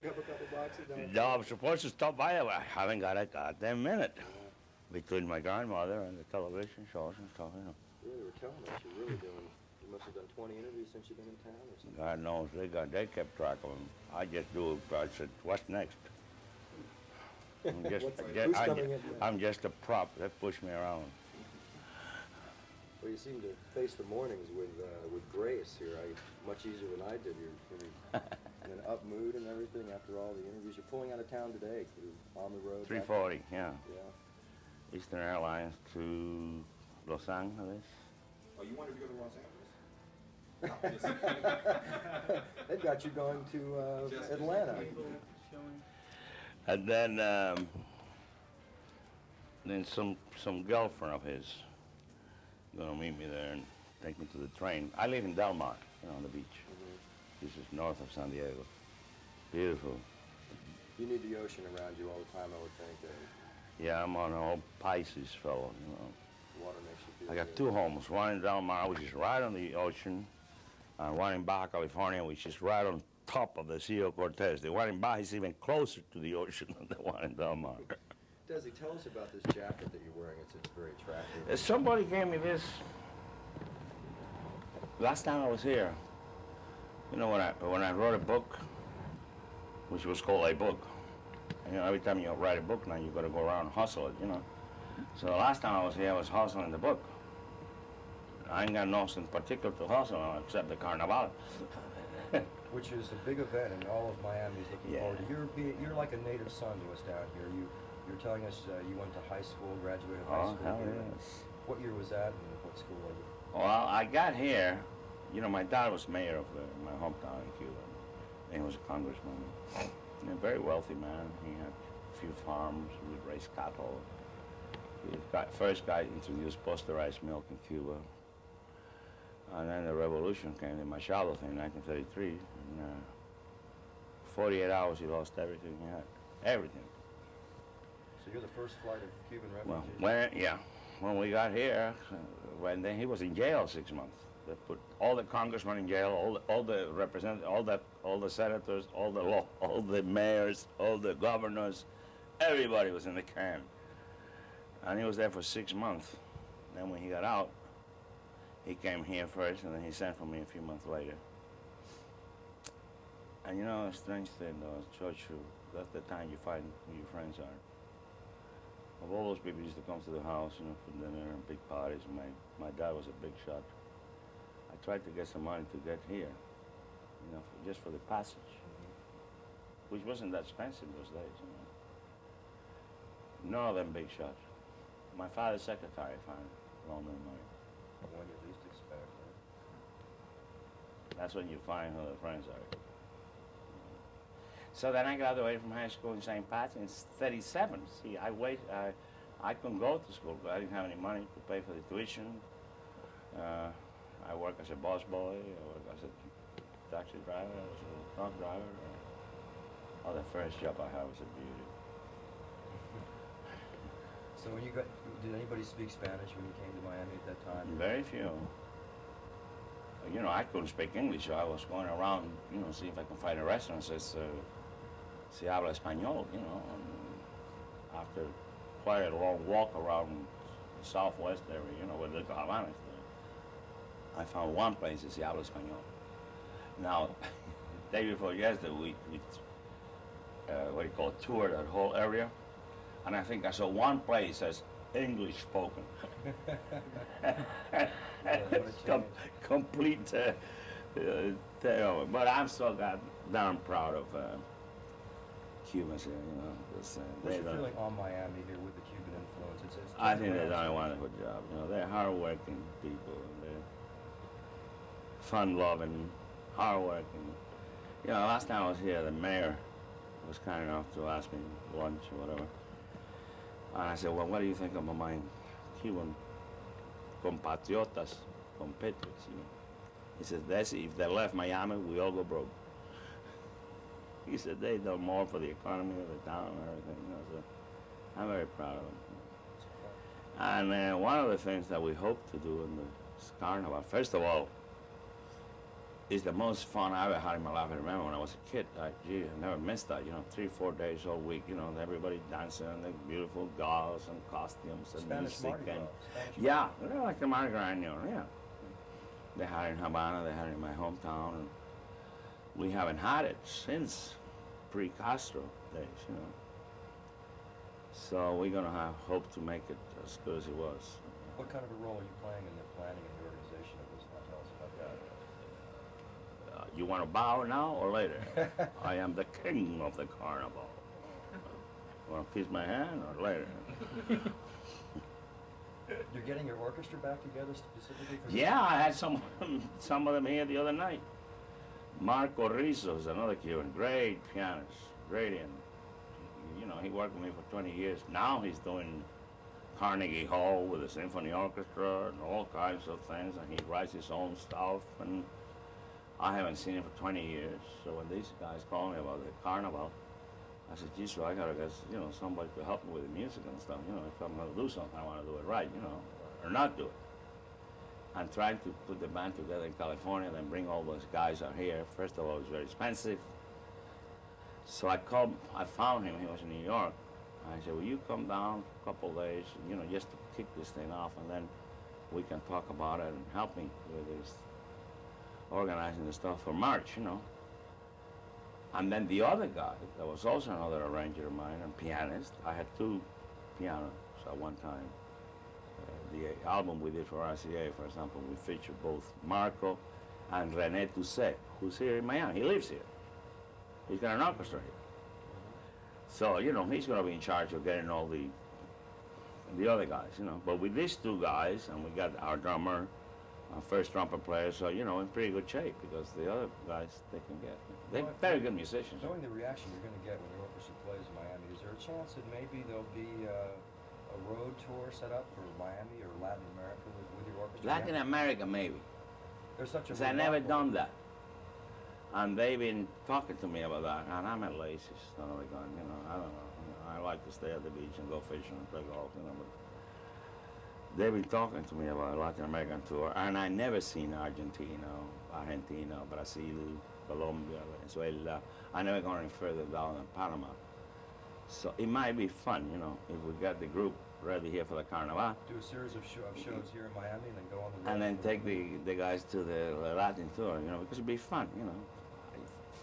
Grab a couple boxes down. No, I'm supposed to stop by. I haven't got a goddamn minute. Between my grandmother and the television shows and stuff, you know. Yeah, they were telling us you're really doing. You must have done 20 interviews since you've been in town or something. God knows they kept track of them. I just do. I said, what's next? Who's coming in next? I'm just a prop. They push me around. Well, you seem to face the mornings with grace here. Much easier than I did. You're in an up mood and everything after all the interviews. You're pulling out of town today. You're on the road. 3:40, yeah. Yeah. Eastern Airlines to Los Angeles. Oh, you wanted to go to Los Angeles? They've got you going to Atlanta. And then some girlfriend of his gonna meet me there and take me to the train. I live in Del Mar, on the beach. This is north of San Diego. Beautiful. You need the ocean around you all the time, I would think. Yeah, I'm on an old Pisces fellow, Water makes you feel I got two homes, one in Del Mar, which is right on the ocean, and one in Baja California, which is right on top of the Sea of Cortez. The one in Baja is even closer to the ocean than the one in Del Mar. Desi, tell us about this jacket that you're wearing. It's very attractive. Somebody gave me this last time I was here. When I wrote a book, which was called a book. And, every time you write a book now, you got to go around and hustle it, So the last time I was here, I was hustling the book. I ain't got nothing particular to hustle on except the Carnival. Which is a big event, and all of Miami is looking forward to. You're like a native son to us down here. You're telling us you went to high school, graduated high school. Hell yes. What year was that, and what school was it? Well, I got here. My dad was mayor of my hometown in Cuba. And he was a congressman. A very wealthy man. He had a few farms. We'd raise cattle. He first guy introduced pasteurized milk in Cuba. And then the revolution came, the Machado thing in 1933. And 48 hours, he lost everything he had. Everything. So you're the first flight of Cuban refugees? When we got here, then he was in jail 6 months. They put all the congressmen in jail, all the representatives, all the senators, all the mayors, all the governors, everybody was in the can. And he was there for 6 months. Then when he got out, he came here first, and then he sent for me a few months later. And a strange thing though, Churchill, that's the time you find who your friends are. Of all those people used to come to the house, for dinner and big parties. My dad was a big shot. I tried to get some money to get here, just for the passage, which wasn't that expensive those days. None of them big shots. My father's secretary loaned me money. When you least expect, right? That's when you find who the friends are. So then I graduated from high school in St. Pat's in '37. See, I couldn't go to school because I didn't have any money to pay for the tuition. I worked as a bus boy, I worked as a taxi driver, I was a truck driver. The first job I had was a beauty. So when did anybody speak Spanish when you came to Miami at that time? Very few. I couldn't speak English, so I was going around, see if I could find a restaurant that says, se habla español, and after quite a long walk around the southwest area, where the Havana is there, I found one place that se habla español. Now, day before yesterday, we toured that whole area, and I think I saw one place that's English spoken. Complete, but I'm so goddamn proud of Cubans here, What's your feeling on Miami here with the Cuban influence? I think they've done a wonderful job. They're hard-working people, and they're fun-loving, hard-working. Last time I was here, the mayor was kind enough to ask me lunch or whatever. And I said, well, what do you think about my Cuban compatriotas, compatriots, He said, Desi, if they left Miami, we all go broke. He said, they've done more for the economy of the town and everything, so I'm very proud of them. And one of the things that we hope to do in the Carnival, first of all, is the most fun I ever had in my life. I remember when I was a kid, gee, I never missed that, you know, 3-4 days all week, you know, and everybody dancing, and the beautiful gals and costumes and Spanish music. Mardi Gras. And Spanish yeah, they're like the Mardi Gras, you know, yeah. They had it in Havana, they had it in my hometown, and we haven't had it since pre-Castro days, you know. So we're gonna hope to make it as good as it was. What kind of a role are you playing in the planning and the organization of this? Tell us about that. You want to bow now or later? I am the king of the carnival. Want to kiss my hand or later? You're getting your orchestra back together specifically for this? Yeah, I had some of them here the other night. Marco Rizzo is another Cuban, great pianist, great, and you know, he worked with me for 20 years. Now he's doing Carnegie Hall with the symphony orchestra and all kinds of things, and he writes his own stuff, and I haven't seen him for 20 years. So when these guys call me about the carnival, I said, geez, so I gotta get, you know, somebody to help me with the music and stuff. You know, if I'm gonna do something, I wanna do it right, you know, or not do it. I'm trying to put the band together in California, then bring all those guys out here. First of all, it's very expensive. So I found him, he was in New York. I said, will you come down a couple of days, you know, just to kick this thing off, and then we can talk about it and help me with this, organizing the stuff for March, you know. And then the other guy, that was also another arranger of mine and pianist. I had 2 pianos at one time. The album we did for RCA, for example, we featured both Marco and René Toussaint, who's here in Miami. He lives here. He's got an orchestra here. So, you know, he's going to be in charge of getting all the other guys, you know. But with these 2 guys, and we got our drummer, our first trumpet player, so, you know, in pretty good shape, because the other guys, they can get. They're very good musicians. Knowing the reaction you're going to get when your orchestra plays in Miami, is there a chance that maybe there'll be a road tour set up for Miami or Latin America with your orchestra? Latin America, maybe. There's such a Because I never done that. And they've been talking to me about that, and I'm a lazy son of a gun, you know, I don't know. You know, I like to stay at the beach and go fishing and play golf, you know, but they've been talking to me about a Latin American tour, and I never seen Argentina, Brazil, Colombia, Venezuela. I never gone any further down than Panama. So it might be fun, you know, if we got the group ready here for the Carnival. Do a series of shows here in Miami and then go on the road. And then take the guys to the Latin tour, you know, because it'd be fun, you know.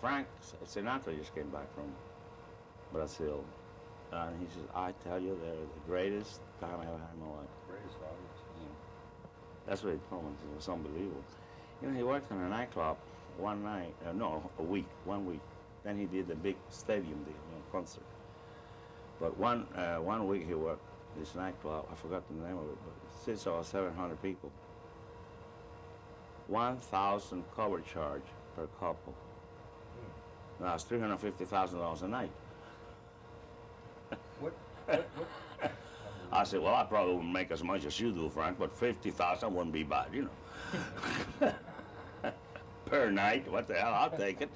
Frank Sinatra just came back from Brazil, and he says, I tell you, they're the greatest time I ever had in my life. Greatest audience. Yeah. That's what he told me. It was unbelievable. You know, he worked in a nightclub one night, one week. Then he did the big stadium deal, you know, concert. But one week he worked this nightclub, I forgot the name of it, but it sits over 700 people. 1,000 cover charge per couple. Now it's $350,000 a night. What? I said, well, I probably wouldn't make as much as you do, Frank, but 50,000 wouldn't be bad, you know. Per night, what the hell, I'll take it.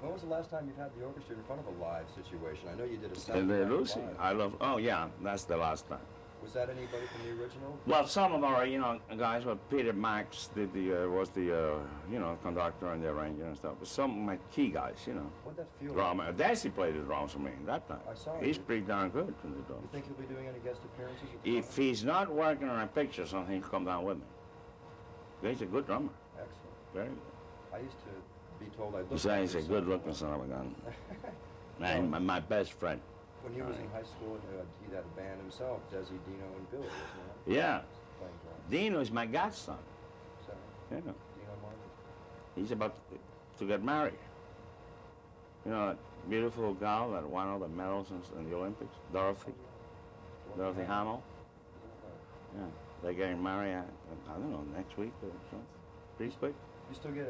When was the last time you've had the orchestra in front of a live situation? I know you did a set. And Lucy, oh yeah, that's the last time. Was that anybody from the original? Well, some of our, you know, guys, well, Peter Max did was the, you know, conductor and the arranger and stuff. But some of my key guys, you know. What'd that feel drummer. like? Desi played the drums for me that time. I saw He's you. pretty darn good in the drums. You think he'll be doing any guest appearances? At the If he's not working on a picture or something, he'll come down with me. He's a good drummer. Excellent. Very good. I used to be told I looked Besides, he's a like good-looking son of a gun. And my best friend. When he was in high school, he had a band himself, Desi, Dino, and Billy, wasn't it? Yeah. Playing drums. Dino is my godson. So, Yeah. Dino Martin. He's about to get married. You know, that beautiful gal that won all the medals in the Olympics, Dorothy Hamill. Yeah, they're getting married, I don't know, next week or something. Pretty quick. You still get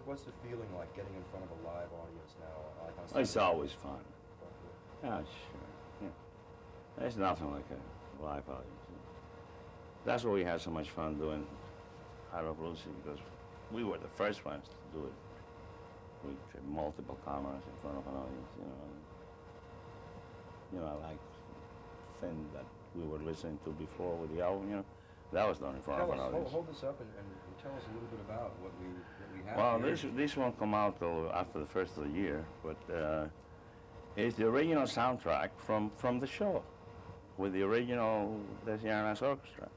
what's the feeling like getting in front of a live audience now? Like on It's Saturday? always fun. Yeah, sure. Yeah. There's nothing like a live audience. That's why we had so much fun doing I Love Lucy, because we were the first ones to do it with multiple cameras in front of an audience, you know. And, you know, I like thing that we were listening to before with the album, you know, that was done in front of an audience. Hold this up and tell us a little bit about what we you have Well, the this won't come out till after the first of the year, but it's the original soundtrack from the show, with the original Desi Arnaz orchestra.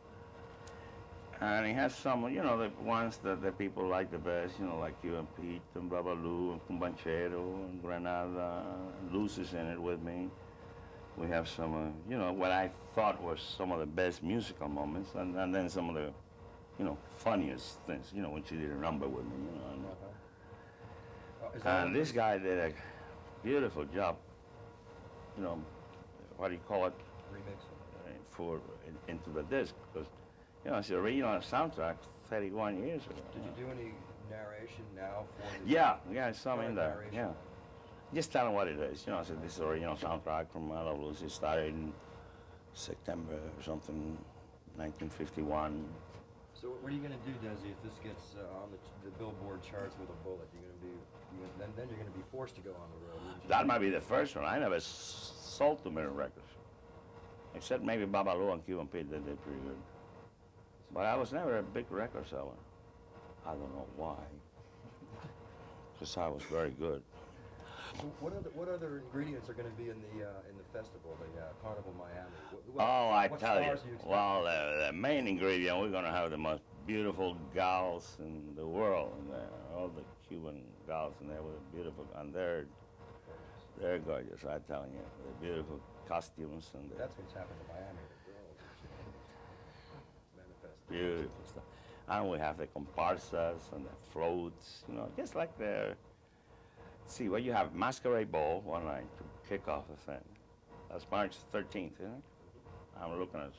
And it has some, you know, the ones that the people like the best, you know, like you and Pete and Babalu and Cumbanchero and Granada. Lucy's in it with me. We have some, you know, what I thought was some of the best musical moments, and then some of the, you know, funniest things, you know, when she did a number with me, you know. And this guy did a beautiful job, you know, what do you call it? remix. Into the disc, because, you know, it's the original soundtrack 31 years ago. Did you do any narration now for the Yeah, some in there, narration? yeah. Just tell them what it is, you know, I said this is the original soundtrack from I Love Lucy. It started in September or something, 1951. So what are you going to do, Desi, if this gets on the Billboard charts with a bullet? Then you're going to be forced to go on the road. That might be the first one. I never sold too many records, except maybe Babalu and Cuban Pete. They did pretty good. But I was never a big record seller. I don't know why. Because I was very good. So what other ingredients are going to be in the festival, the Carnival Miami? I what tell you, stars do you expect? well, the main ingredient, we're going to have the most beautiful gals in the world in there. All the Cuban gals in there with beautiful, and they're gorgeous, I'm telling you. They're beautiful costumes and That's what's happened to Miami. The girls. Manifest. beautiful stuff. And we have the comparsas and the floats, you know, just like the. See, well, you have Masquerade Ball one night to kick off the thing. That's March 13th, isn't it? I'm looking at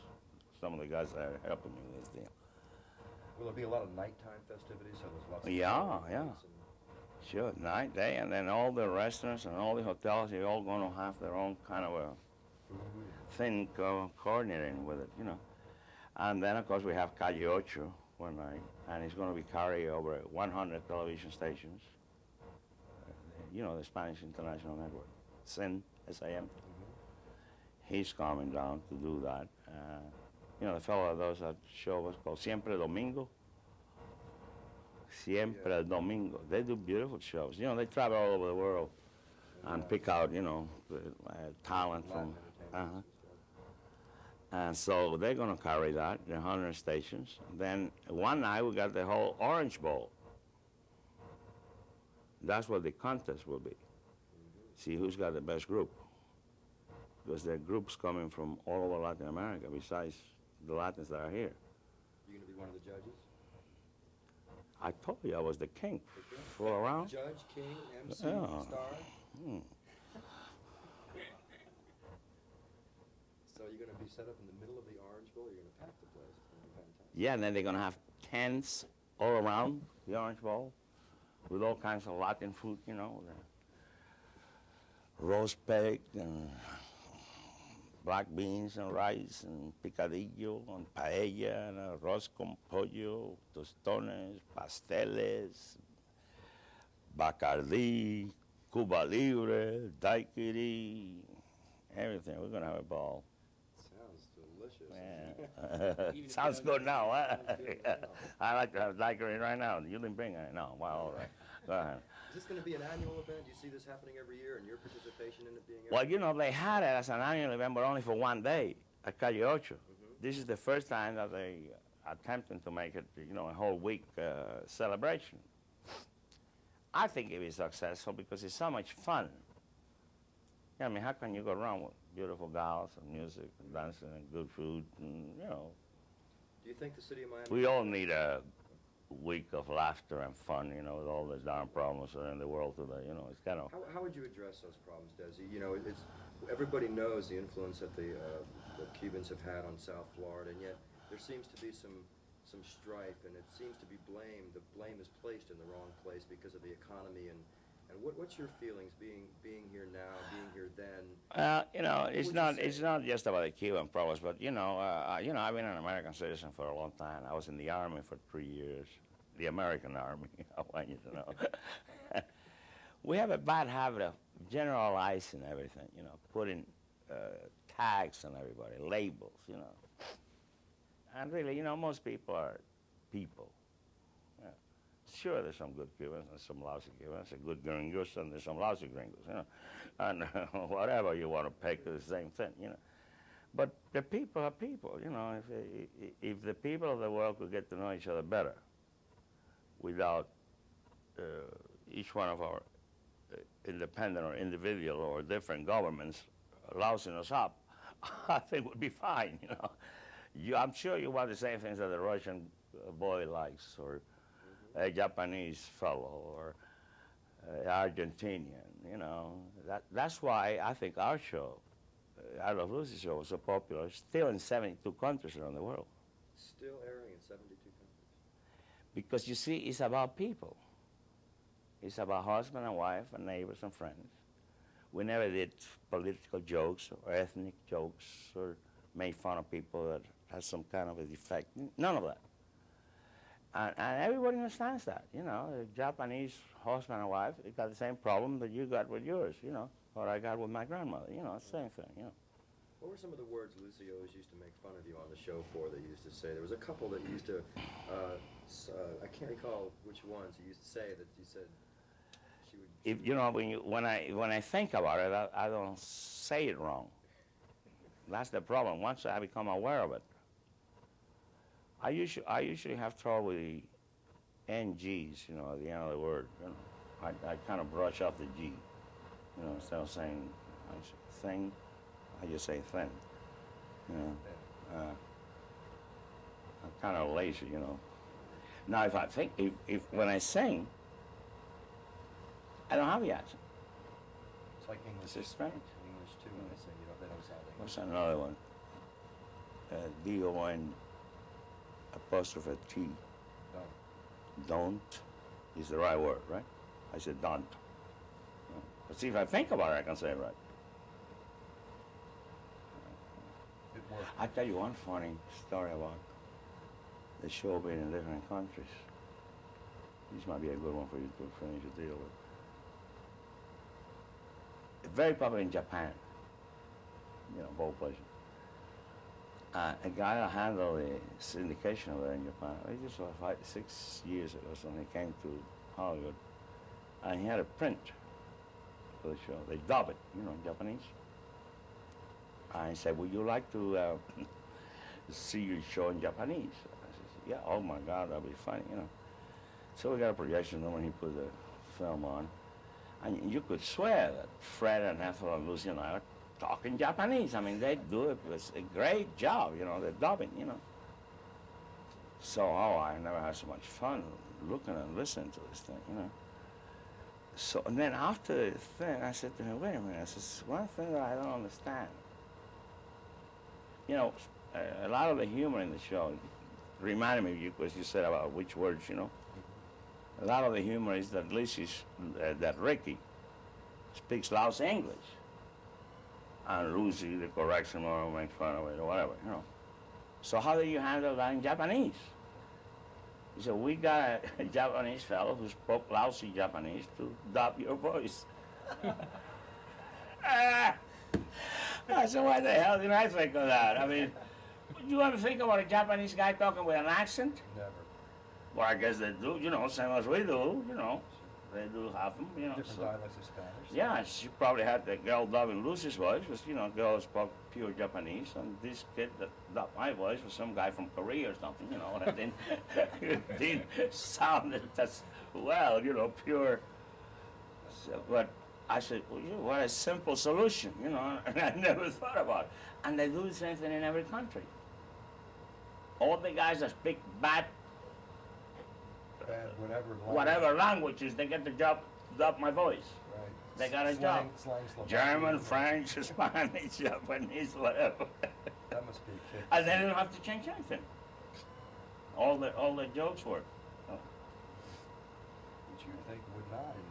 some of the guys that are helping me with this deal. Will there be a lot of nighttime festivities? So there's lots of Yeah. Sure, night, day, and then all the restaurants and all the hotels, they're all going to have their own kind of a thing coordinating with it, you know. And then, of course, we have Calle Ocho one night, and it's going to be carried over 100 television stations. You know, the Spanish International Network, SIN, S-I-N. He's coming down to do that. You know, the fellow that does that show was called Siempre Domingo. Siempre Domingo. They do beautiful shows. You know, they travel all over the world and pick out, you know, talent from. And so they're going to carry that, the 100 stations. Then one night we got the whole Orange Bowl. That's what the contest will be. See who's got the best group. Because there are groups coming from all over Latin America besides the Latins that are here. You going to be one of the judges? I told you I was the king. Fool around. Judge, king, MC, Yeah. star. Hmm. So you're going to be set up in the middle of the Orange Bowl. You're going to pack the place. It's going to be fantastic. Yeah, and then they're going to have tents all around the Orange Bowl with all kinds of Latin food, you know. Roast pig and black beans and rice and picadillo and paella and arroz con pollo, tostones, pasteles, Bacardi, Cuba Libre, daiquiri, everything. We're going to have a ball. Sounds delicious. Yeah. Sounds good now, huh? I like to have daiquiri right now. You didn't bring any? No. Well, all right. Go ahead. Is this going to be an annual event? Do you see this happening every year and your participation in it being Well, you know, they had it as an annual event, but only for one day at Calle Ocho. This is the first time that they attempting to make it, you know, a whole week celebration. I think it is successful because it's so much fun. Yeah, I mean, how can you go wrong with beautiful gals and music and dancing and good food and, you know. Do you think the city of Miami... We all need a week of laughter and fun, you know, with all the darn problems that are in the world today, you know, it's kind of... How would you address those problems, Desi? You know, everybody knows the influence that the Cubans have had on South Florida, and yet there seems to be some strife, and it seems to be blame. The blame is placed in the wrong place because of the economy, and what's your feelings being here now, being here then? You know, it's not just about the Cuban problems, but you know, I've been an American citizen for a long time. I was in the Army for 3 years, the American Army. I want you to know. We have a bad habit of generalizing everything. You know, putting tags on everybody, labels. You know, and really, you know, most people are people. Yeah. sure, there's some good Cubans and some lousy Cubans, and good gringos and there's some lousy gringos, you know. And whatever you want to pick is the same thing, you know. But the people are people, you know. If the people of the world could get to know each other better without each one of our independent or individual or different governments lousing us up, I think we'd be fine, you know. I'm sure you want the same things that the Russian boy likes, or a Japanese fellow, or Argentinian, you know. That's why I think our show, I Love Lucy show, was so popular, still in 72 countries around the world. Still airing in 72 countries. Because you see, it's about people. It's about husband and wife and neighbors and friends. We never did political jokes or ethnic jokes or made fun of people that had some kind of a defect. None of that. And everybody understands that, you know. The Japanese husband and wife, they got the same problem that you got with yours, you know, or I got with my grandmother, you know, same thing, you know. What were some of the words Lucy always used to make fun of you on the show for that you used to say? There was a couple that you used to, I can't recall which ones you used to say that you said she would... If, you know, when I think about it, I don't say it wrong. That's the problem. Once I become aware of it, I usually have trouble with the NGs, you know, at the end of the word. You know, I kind of brush off the G, you know, instead of saying thing, I just say thin. You know, I'm kind of lazy, you know. Now, if I think, if when I sing, I don't have the accent. It's like English. It's strange. English too, when I say, you know, they don't sound English. What's another one? D-O-N apostrophe T. Don't is the right word, right? I said don't. But see, if I think about it, I can say it right. It worked. I'll tell you one funny story about the show being in different countries. This might be a good one for you to finish the deal with. Very popular in Japan, you know, both places. A guy that handled the syndication of it in Japan, he just was 6 years ago, so he came to Hollywood, and he had a print for the show. They dub it, you know, in Japanese. And he said, would you like to see your show in Japanese? I said, yeah, oh my God, that'd be funny, you know. So we got a projection room, and he put the film on. And you could swear that Fred and Ethel and Lucy and I are talking Japanese. I mean, they do it. It's a great job, you know, they're dubbing, you know. So, I never had so much fun looking and listening to this thing, you know. So, and then after the thing, I said to him, wait a minute, I said, one thing that I don't understand. You know, a lot of the humor in the show reminded me, because you said about which words, you know. A lot of the humor is that that Ricky speaks lousy English. And Lucy, the correction or make fun of it or whatever, you know. So how do you handle that in Japanese? He said, we got a Japanese fellow who spoke lousy Japanese to dub your voice. I said, what the hell did I think of that? I mean, would you ever think about a Japanese guy talking with an accent? Never. Well, I guess they do, you know, same as we do, you know. They do have them, you know. Different dialects of Spanish. Yeah, she probably had the girl dubbing Lucy's voice, was, you know, girl spoke pure Japanese, and this kid that dubbed my voice was some guy from Korea or something, you know, that didn't sound as well, you know, pure. So, but I said, well, what a simple solution, you know, and I never thought about it. And they do the same thing in every country. All the guys that speak bad whatever languages, they get the job to dub my voice. Right. They got a job. Slang, German, French, Spanish, Japanese, whatever. That must be a kick. And they don't have to change anything. All the jokes work. Oh. Which you think would not in